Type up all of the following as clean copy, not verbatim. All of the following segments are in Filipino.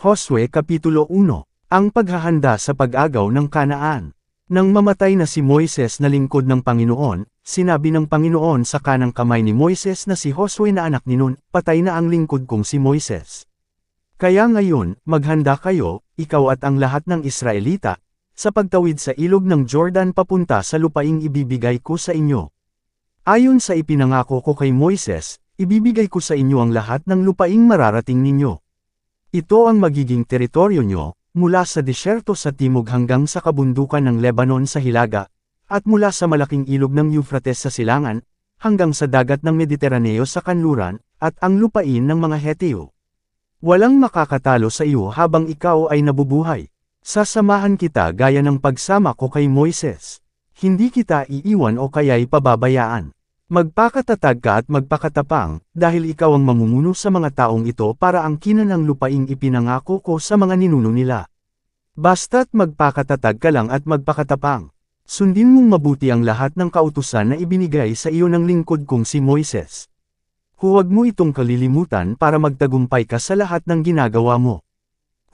Josue Kapitulo 1. Ang paghahanda sa pag-agaw ng Kanaan. Nang mamatay na si Moises na lingkod ng Panginoon, sinabi ng Panginoon sa kanang kamay ni Moises na si Josue na anak ni Nun, patay na ang lingkod kong si Moises. Kaya ngayon, maghanda kayo, ikaw at ang lahat ng Israelita, sa pagtawid sa ilog ng Jordan papunta sa lupaing ibibigay ko sa inyo. Ayon sa ipinangako ko kay Moises, ibibigay ko sa inyo ang lahat ng lupaing mararating ninyo. Ito ang magiging teritoryo nyo, mula sa disyerto sa timog hanggang sa kabundukan ng Lebanon sa hilaga, at mula sa malaking ilog ng Euphrates sa silangan, hanggang sa dagat ng Mediteraneo sa kanluran, at ang lupain ng mga Heteo. Walang makakatalo sa iyo habang ikaw ay nabubuhay. Sasamahan kita gaya ng pagsama ko kay Moises. Hindi kita iiwan o kaya'y pababayaan. Magpakatatag ka at magpakatapang, dahil ikaw ang mamumuno sa mga taong ito para angkinan ang lupaing ipinangako ko sa mga ninuno nila. Basta't magpakatatag ka lang at magpakatapang. Sundin mong mabuti ang lahat ng kautusan na ibinigay sa iyo ng lingkod kong si Moises. Huwag mo itong kalilimutan para magtagumpay ka sa lahat ng ginagawa mo.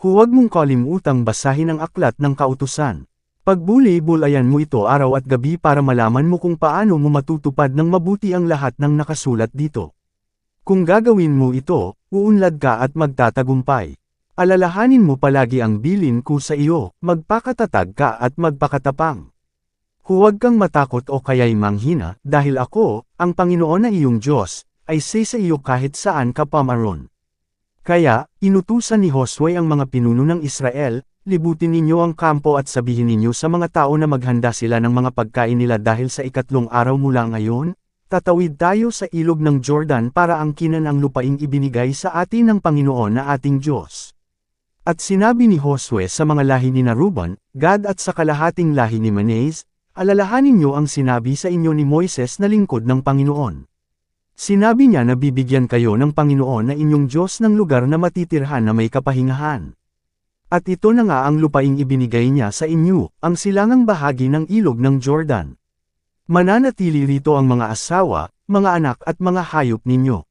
Huwag mong kalimutang basahin ang aklat ng kautusan. Pagbuli-bulayan mo ito araw at gabi para malaman mo kung paano mo matutupad ng mabuti ang lahat ng nakasulat dito. Kung gagawin mo ito, uunlad ka at magtatagumpay. Alalahanin mo palagi ang bilin ko sa iyo, magpakatatag ka at magpakatapang. Huwag kang matakot o kaya'y manghina, dahil ako, ang Panginoon na iyong Diyos, ay sa iyo kahit saan ka pamaron. Kaya, inutusan ni Josue ang mga pinuno ng Israel, libutin ninyo ang kampo at sabihin ninyo sa mga tao na maghanda sila ng mga pagkain nila dahil sa 3 araw mula ngayon, tatawid tayo sa ilog ng Jordan para angkinan ang lupaing ibinigay sa atin ng Panginoon na ating Diyos. At sinabi ni Josue sa mga lahi ni Reuben, Gad at sa kalahating lahi ni Manase, alalahanin niyo ang sinabi sa inyo ni Moises na lingkod ng Panginoon. Sinabi niya na bibigyan kayo ng Panginoon na inyong Diyos ng lugar na matitirhan na may kapahingahan. At ito na nga ang lupaing ibinigay niya sa inyo, ang silangang bahagi ng ilog ng Jordan. Mananatili rito ang mga asawa, mga anak at mga hayop ninyo.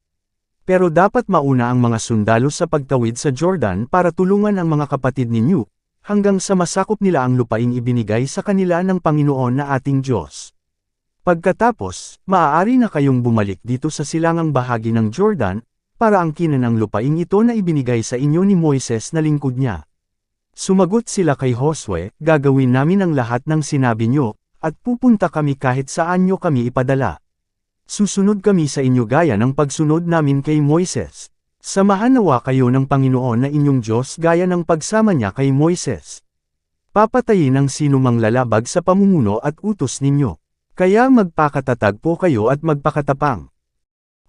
Pero dapat mauna ang mga sundalo sa pagtawid sa Jordan para tulungan ang mga kapatid ninyo, hanggang sa masakop nila ang lupaing ibinigay sa kanila ng Panginoon na ating Diyos. Pagkatapos, maaari na kayong bumalik dito sa silangang bahagi ng Jordan, para angkinan ang lupaing ito na ibinigay sa inyo ni Moises na lingkod niya. Sumagot sila kay Josue, gagawin namin ang lahat ng sinabi nyo, at pupunta kami kahit saan nyo kami ipadala. Susunod kami sa inyo gaya ng pagsunod namin kay Moises. Samahan nawa kayo ng Panginoon na inyong Diyos gaya ng pagsama niya kay Moises. Papatayin ang sinumang lalabag sa pamumuno at utos ninyo. Kaya magpakatatag po kayo at magpakatapang.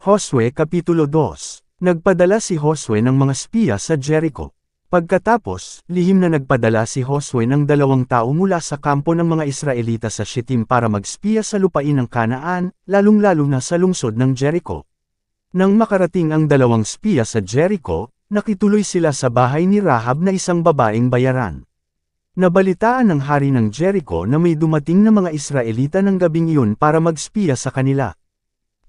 Josue Kapitulo 2. Nagpadala si Josue ng mga espiya sa Jericho. Pagkatapos, lihim na nagpadala si Josue ng 2 tao mula sa kampo ng mga Israelita sa Shittim para magspiya sa lupain ng Kanaan, lalong-lalo na sa lungsod ng Jericho. Nang makarating ang 2 espiya sa Jericho, nakituloy sila sa bahay ni Rahab na isang babaeng bayaran. Nabalitaan ng hari ng Jericho na may dumating na mga Israelita ng gabing iyon para magspiya sa kanila.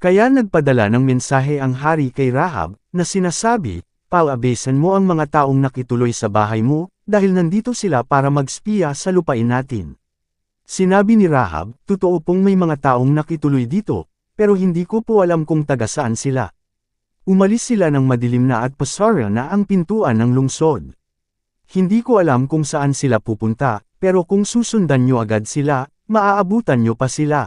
Kaya nagpadala ng mensahe ang hari kay Rahab, na sinasabi, Paabesan mo ang mga taong nakituloy sa bahay mo, dahil nandito sila para magspiya sa lupain natin. Sinabi ni Rahab, totoo pong may mga taong nakituloy dito, pero hindi ko po alam kung taga saan sila. Umalis sila ng madilim na at pasara na ang pintuan ng lungsod. Hindi ko alam kung saan sila pupunta, pero kung susundan nyo agad sila, maaabutan nyo pa sila.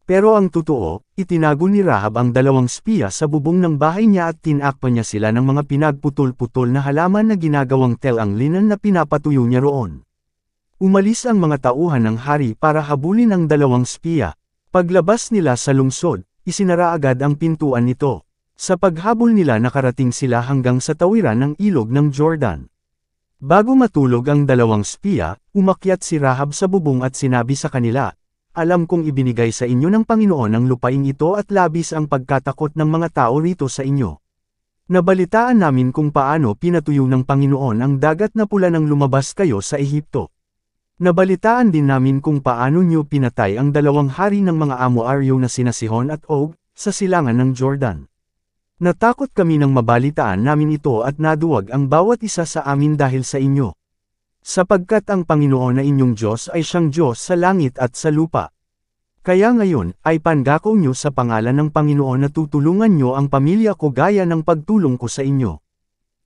Pero ang totoo, itinago ni Rahab ang 2 espiya sa bubong ng bahay niya at tinakpan niya sila ng mga pinagputol-putol na halaman na ginagawang telang linan na pinapatuyo niya roon. Umalis ang mga tauhan ng hari para habulin ang 2 espiya. Paglabas nila sa lungsod, isinara agad ang pintuan nito. Sa paghabol nila nakarating sila hanggang sa tawiran ng ilog ng Jordan. Bago matulog ang 2 espiya, umakyat si Rahab sa bubong at sinabi sa kanila, Alam kong ibinigay sa inyo ng Panginoon ang lupain ito at labis ang pagkatakot ng mga tao rito sa inyo. Nabalitaan namin kung paano pinatuyo ng Panginoon ang dagat na pula nang lumabas kayo sa Ehipto. Nabalitaan din namin kung paano niyo pinatay ang 2 hari ng mga Amoaryo na sina Sihon at Og, sa silangan ng Jordan. Natakot kami nang mabalitaan namin ito at naduwag ang bawat isa sa amin dahil sa inyo. Sapagkat ang Panginoon na inyong Diyos ay siyang Diyos sa langit at sa lupa. Kaya ngayon, ay pangako nyo sa pangalan ng Panginoon na tutulungan nyo ang pamilya ko gaya ng pagtulong ko sa inyo.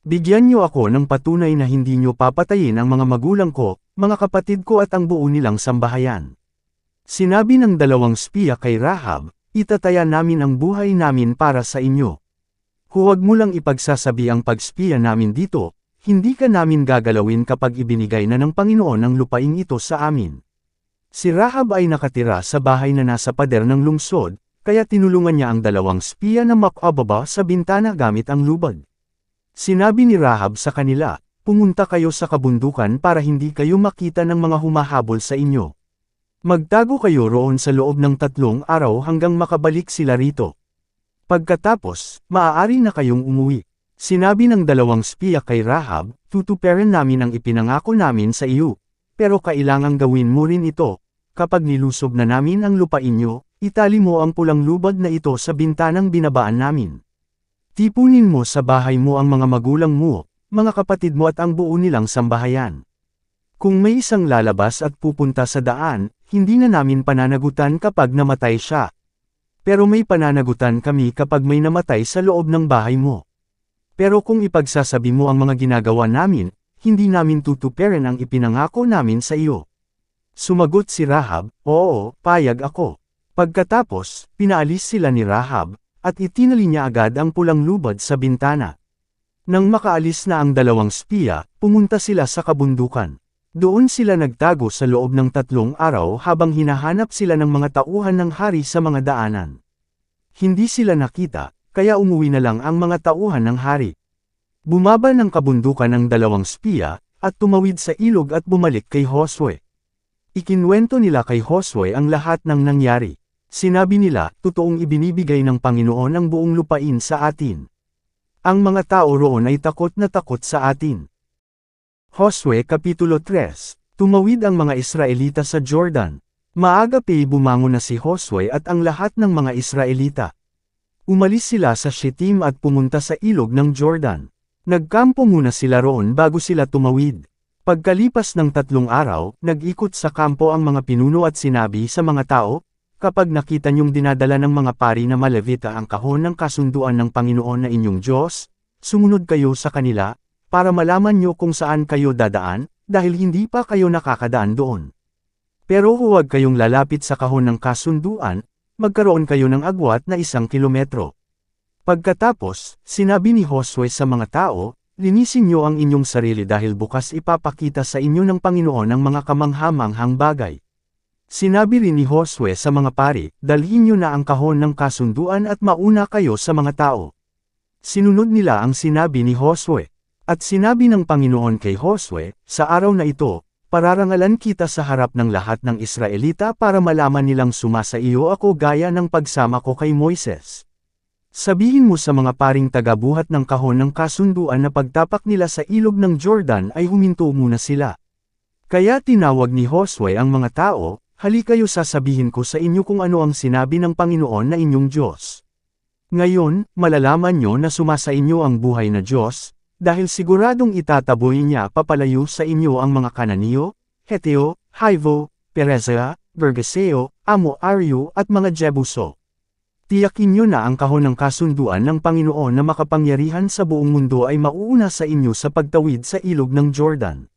Bigyan nyo ako ng patunay na hindi nyo papatayin ang mga magulang ko, mga kapatid ko at ang buo nilang sambahayan. Sinabi ng dalawang spiya kay Rahab, itataya namin ang buhay namin para sa inyo. Huwag mo lang ipagsasabi ang pagspiya namin dito, hindi ka namin gagalawin kapag ibinigay na ng Panginoon ang lupaing ito sa amin. Si Rahab ay nakatira sa bahay na nasa pader ng lungsod, kaya tinulungan niya ang dalawang spiya na makababa sa bintana gamit ang lubag. Sinabi ni Rahab sa kanila, pumunta kayo sa kabundukan para hindi kayo makita ng mga humahabol sa inyo. Magtago kayo roon sa loob ng 3 araw hanggang makabalik sila rito. Pagkatapos, maaari na kayong umuwi. Sinabi ng dalawang spiya kay Rahab, tutuparin namin ang ipinangako namin sa iyo. Pero kailangang gawin mo rin ito, kapag nilusob na namin ang lupain nyo, itali mo ang pulang lubag na ito sa bintanang binabaan namin. Tipunin mo sa bahay mo ang mga magulang mo, mga kapatid mo at ang buo nilang sambahayan. Kung may isang lalabas at pupunta sa daan, hindi na namin pananagutan kapag namatay siya. Pero may pananagutan kami kapag may namatay sa loob ng bahay mo. Pero kung ipagsasabi mo ang mga ginagawa namin, hindi namin tutuparin ang ipinangako namin sa iyo. Sumagot si Rahab, oo, payag ako. Pagkatapos, pinaalis sila ni Rahab, at itinali niya agad ang pulang lubad sa bintana. Nang makaalis na ang dalawang spiya, pumunta sila sa kabundukan. Doon sila nagtago sa loob ng 3 araw habang hinahanap sila ng mga tauhan ng hari sa mga daanan. Hindi sila nakita, kaya umuwi na lang ang mga tauhan ng hari. Bumaba ng kabundukan ang dalawang spiya, at tumawid sa ilog at bumalik kay Josue. Ikinwento nila kay Josue ang lahat ng nangyari. Sinabi nila, totoong ibinibigay ng Panginoon ang buong lupain sa atin. Ang mga tao roon ay takot na takot sa atin. Josue Kapitulo 3. Tumawid ang mga Israelita sa Jordan. Maaga pa bumangon na si Josue at ang lahat ng mga Israelita. Umalis sila sa Shittim at pumunta sa ilog ng Jordan. Nagkampo muna sila roon bago sila tumawid. Pagkalipas ng 3 araw, nag-ikot sa kampo ang mga pinuno at sinabi sa mga tao, kapag nakita niyong dinadala ng mga pari na Malevita ang kahon ng kasunduan ng Panginoon na inyong Diyos, sumunod kayo sa kanila, para malaman niyo kung saan kayo dadaan, dahil hindi pa kayo nakakadaan doon. Pero huwag kayong lalapit sa kahon ng kasunduan, magkaroon kayo ng agwat na 1 kilometro. Pagkatapos, sinabi ni Josue sa mga tao, linisin niyo ang inyong sarili dahil bukas ipapakita sa inyo ng Panginoon ang mga kamanghamanghang bagay. Sinabi rin ni Josue sa mga pari, dalhin niyo na ang kahon ng kasunduan at mauna kayo sa mga tao. Sinunod nila ang sinabi ni Josue. At sinabi ng Panginoon kay Josue, sa araw na ito, pararangalan kita sa harap ng lahat ng Israelita para malaman nilang sumasa iyo ako gaya ng pagsama ko kay Moises. Sabihin mo sa mga paring tagabuhat ng kahon ng kasunduan na pagtapak nila sa ilog ng Jordan ay huminto muna sila. Kaya tinawag ni Josue ang mga tao, hali kayo sasabihin ko sa inyo kung ano ang sinabi ng Panginoon na inyong Diyos. Ngayon, malalaman nyo na sumasa inyo ang buhay na Diyos, dahil siguradong itataboy niya papalayo sa inyo ang mga Kananeo, Heteo, Hivo, Perezea, Gergeseo, Amoaryo at mga Jebuso. Tiyakin nyo na ang kahon ng kasunduan ng Panginoon na makapangyarihan sa buong mundo ay mauuna sa inyo sa pagtawid sa ilog ng Jordan.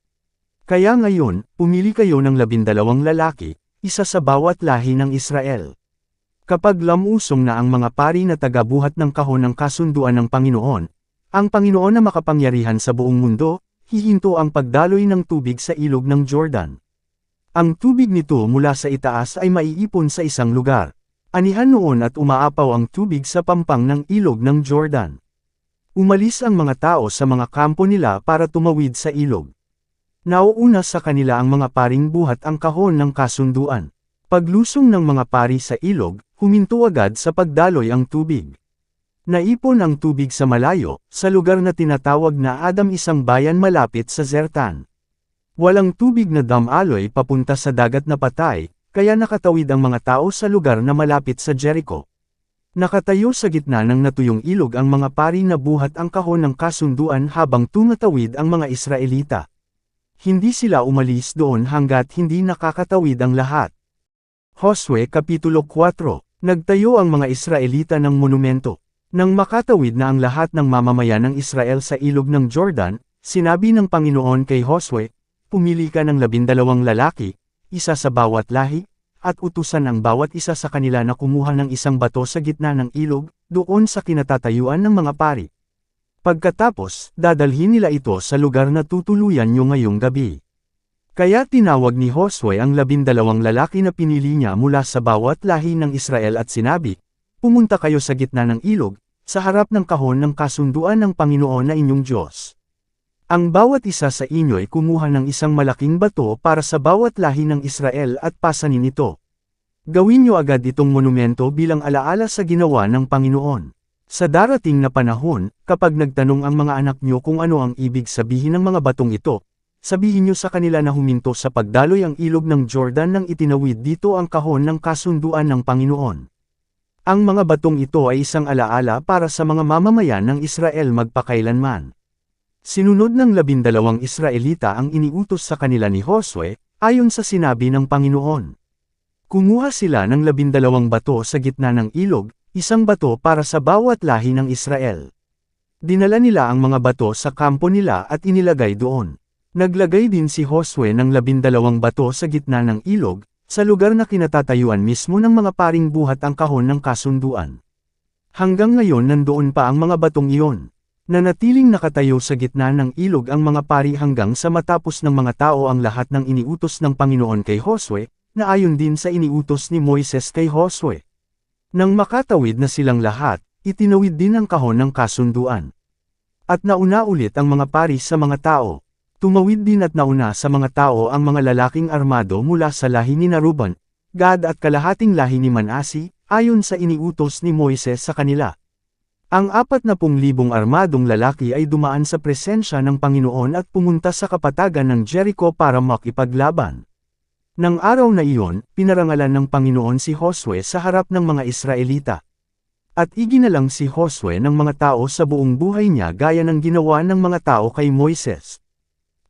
Kaya ngayon, pumili kayo ng 12 lalaki, isa sa bawat lahi ng Israel. Kapag lamusong na ang mga pari na tagabuhat ng kahon ng kasunduan ng Panginoon, ang Panginoon na makapangyarihan sa buong mundo, hihinto ang pagdaloy ng tubig sa ilog ng Jordan. Ang tubig nito mula sa itaas ay maiipon sa isang lugar. Anihan noon at umaapaw ang tubig sa pampang ng ilog ng Jordan. Umalis ang mga tao sa mga kampo nila para tumawid sa ilog. Nauuna sa kanila ang mga paring buhat ang kahon ng kasunduan. Paglusong ng mga pari sa ilog, huminto agad sa pagdaloy ang tubig. Naipon ang tubig sa malayo, sa lugar na tinatawag na Adam, isang bayan malapit sa Zertan. Walang tubig na damaloy papunta sa dagat na patay, kaya nakatawid ang mga tao sa lugar na malapit sa Jericho. Nakatayo sa gitna ng natuyong ilog ang mga pari na buhat ang kahon ng kasunduan habang tumatawid ang mga Israelita. Hindi sila umalis doon hanggat hindi nakakatawid ang lahat. Josue Kapitulo 4. Nagtayo ang mga Israelita ng monumento. Nang makatawid na ang lahat ng mamamayan ng Israel sa ilog ng Jordan, sinabi ng Panginoon kay Josue, "Pumili ka ng 12 lalaki, isa sa bawat lahi, at utusan ang bawat isa sa kanila na kumuha ng isang bato sa gitna ng ilog, doon sa kinatatayuan ng mga pari. Pagkatapos, dadalhin nila ito sa lugar na tutuluyan nyo ngayong gabi." Kaya tinawag ni Josue ang 12 lalaki na pinili niya mula sa bawat lahi ng Israel at sinabi, "Pumunta kayo sa gitna ng ilog, sa harap ng kahon ng kasunduan ng Panginoon na inyong Diyos. Ang bawat isa sa inyo ay kumuha ng isang malaking bato para sa bawat lahi ng Israel at pasanin ito. Gawin niyo agad itong monumento bilang alaala sa ginawa ng Panginoon. Sa darating na panahon, kapag nagtanong ang mga anak niyo kung ano ang ibig sabihin ng mga batong ito, sabihin niyo sa kanila na huminto sa pagdaloy ang ilog ng Jordan nang itinawid dito ang kahon ng kasunduan ng Panginoon. Ang mga batong ito ay isang alaala para sa mga mamamayan ng Israel magpakailanman." Sinunod ng 12 Israelita ang iniutos sa kanila ni Josue, ayon sa sinabi ng Panginoon. Kumuha sila ng 12 bato sa gitna ng ilog, isang bato para sa bawat lahi ng Israel. Dinala nila ang mga bato sa kampo nila at inilagay doon. Naglagay din si Josue ng 12 bato sa gitna ng ilog, sa lugar na kinatatayuan mismo ng mga paring buhat ang kahon ng kasunduan. Hanggang ngayon nandoon pa ang mga batong iyon. Nanatiling nakatayo sa gitna ng ilog ang mga pari hanggang sa matapos ng mga tao ang lahat ng iniutos ng Panginoon kay Josue, na ayon din sa iniutos ni Moises kay Josue. Nang makatawid na silang lahat, itinawid din ang kahon ng kasunduan. At nauna ulit ang mga pari sa mga tao. Tumawid din at nauna sa mga tao ang mga lalaking armado mula sa lahi ni Ruben, Gad at kalahating lahi ni Manasi, ayon sa iniutos ni Moises sa kanila. Ang 40,000 armadong lalaki ay dumaan sa presensya ng Panginoon at pumunta sa kapatagan ng Jericho para makipaglaban. Nang araw na iyon, pinarangalan ng Panginoon si Josue sa harap ng mga Israelita. At iginalang si Josue ng mga tao sa buong buhay niya gaya ng ginawa ng mga tao kay Moises.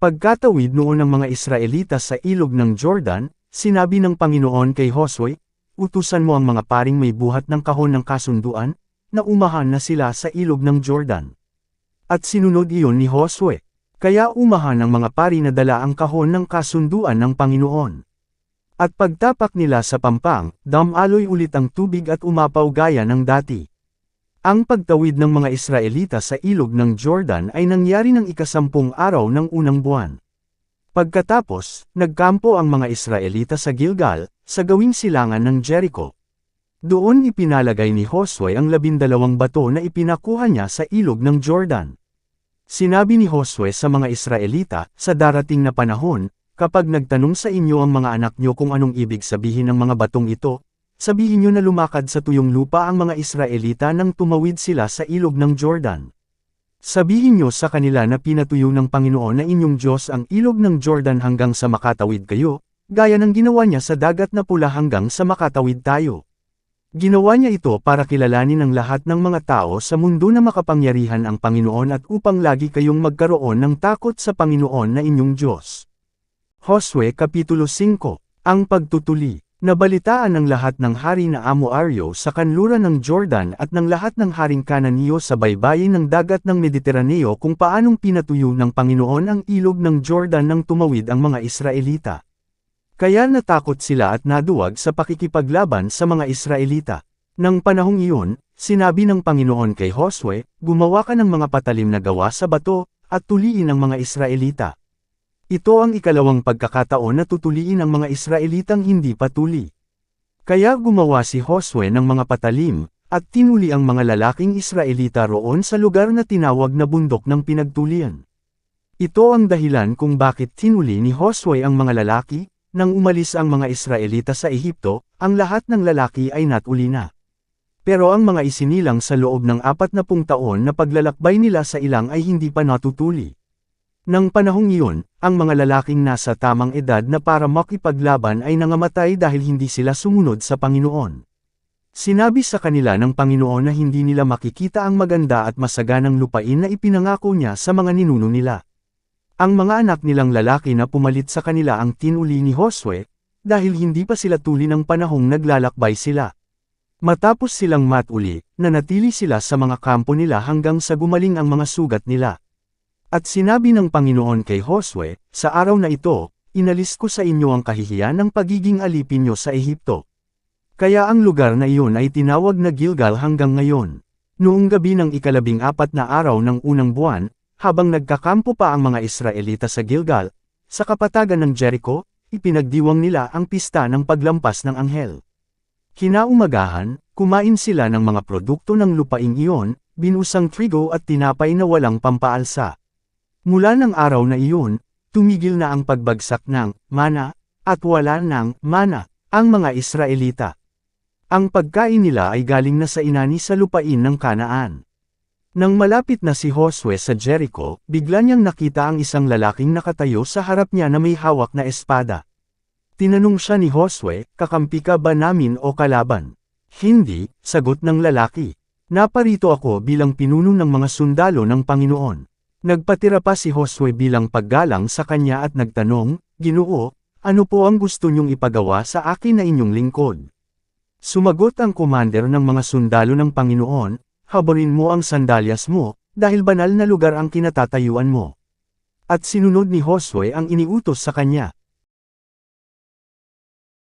Pagkatawid noon ng mga Israelita sa ilog ng Jordan, sinabi ng Panginoon kay Josue, "Utusan mo ang mga paring may buhat ng kahon ng kasunduan, na umahan na sila sa ilog ng Jordan." At sinunod iyon ni Josue. Kaya umahan ang mga pari na dala ang kahon ng kasunduan ng Panginoon. At pagtapak nila sa pampang, damaloy ulit ang tubig at umapaw gaya ng dati. Ang pagtawid ng mga Israelita sa ilog ng Jordan ay nangyari ng 10 araw ng unang buwan. Pagkatapos, nagkampo ang mga Israelita sa Gilgal, sa gawing silangan ng Jericho. Doon ipinalagay ni Josue ang 12 bato na ipinakuha niya sa ilog ng Jordan. Sinabi ni Josue sa mga Israelita, "Sa darating na panahon, kapag nagtanong sa inyo ang mga anak nyo kung anong ibig sabihin ng mga batong ito, sabihin nyo na lumakad sa tuyong lupa ang mga Israelita nang tumawid sila sa ilog ng Jordan. Sabihin nyo sa kanila na pinatuyo ng Panginoon na inyong Diyos ang ilog ng Jordan hanggang sa makatawid kayo, gaya ng ginawa niya sa dagat na pula hanggang sa makatawid tayo. Ginawa niya ito para kilalanin ng lahat ng mga tao sa mundo na makapangyarihan ang Panginoon at upang lagi kayong magkaroon ng takot sa Panginoon na inyong Diyos." Josue Kapitulo 5. Ang pagtutuli. Nabalitaan ng lahat ng hari na Amoaryo sa kanluran ng Jordan at ng lahat ng haring Kananiyo sa baybayin ng dagat ng Mediteraneo kung paanong pinatuyo ng Panginoon ang ilog ng Jordan nang tumawid ang mga Israelita. Kaya natakot sila at naduwag sa pakikipaglaban sa mga Israelita. Nang panahong iyon, sinabi ng Panginoon kay Josue, "Gumawa ka ng mga patalim na gawa sa bato, at tuliin ang mga Israelita." Ito ang ikalawang pagkakataon na tutuliin ang mga Israelitang hindi patuli. Kaya gumawa si Josue ng mga patalim, at tinuli ang mga lalaking Israelita roon sa lugar na tinawag na bundok ng pinagtulian. Ito ang dahilan kung bakit tinuli ni Josue ang mga lalaki. Nang umalis ang mga Israelita sa Ehipto, ang lahat ng lalaki ay natuli na. Pero ang mga isinilang sa loob ng 40 taon na paglalakbay nila sa ilang ay hindi pa natutuli. Nang panahong iyon, ang mga lalaking nasa tamang edad na para makipaglaban ay nangamatay dahil hindi sila sumunod sa Panginoon. Sinabi sa kanila ng Panginoon na hindi nila makikita ang maganda at masaganang lupain na ipinangako niya sa mga ninuno nila. Ang mga anak nilang lalaki na pumalit sa kanila ang tinuli ni Josue, dahil hindi pa sila tuli ng panahong naglalakbay sila. Matapos silang matuli, nanatili sila sa mga kampo nila hanggang sa gumaling ang mga sugat nila. At sinabi ng Panginoon kay Josue, sa araw na ito, inalis ko sa inyo ang kahihiyan ng pagiging alipin nyo sa Ehipto. Kaya ang lugar na iyon ay tinawag na Gilgal hanggang ngayon. Noong gabi ng ika-14 na araw ng unang buwan, habang nagkakampo pa ang mga Israelita sa Gilgal, sa kapatagan ng Jericho, ipinagdiwang nila ang pista ng paglampas ng anghel. Kinaumagahan, kumain sila ng mga produkto ng lupaing iyon, binusang trigo at tinapay na walang pampaalsa. Mula ng araw na iyon, tumigil na ang pagbagsak ng mana, at wala ng mana, ang mga Israelita. Ang pagkain nila ay galing na sa inani sa lupain ng Kanaan. Nang malapit na si Josue sa Jericho, bigla niyang nakita ang isang lalaking nakatayo sa harap niya na may hawak na espada. Tinanong siya ni Josue, kakampi ka ba namin o kalaban? Hindi, sagot ng lalaki. Naparito ako bilang pinuno ng mga sundalo ng Panginoon. Nagpatira pa si Josue bilang paggalang sa kanya at nagtanong, Ginoo, ano po ang gusto niyong ipagawa sa akin na inyong lingkod? Sumagot ang commander ng mga sundalo ng Panginoon, habarin mo ang sandalyas mo, dahil banal na lugar ang kinatatayuan mo. At sinunod ni Josue ang iniutos sa kanya.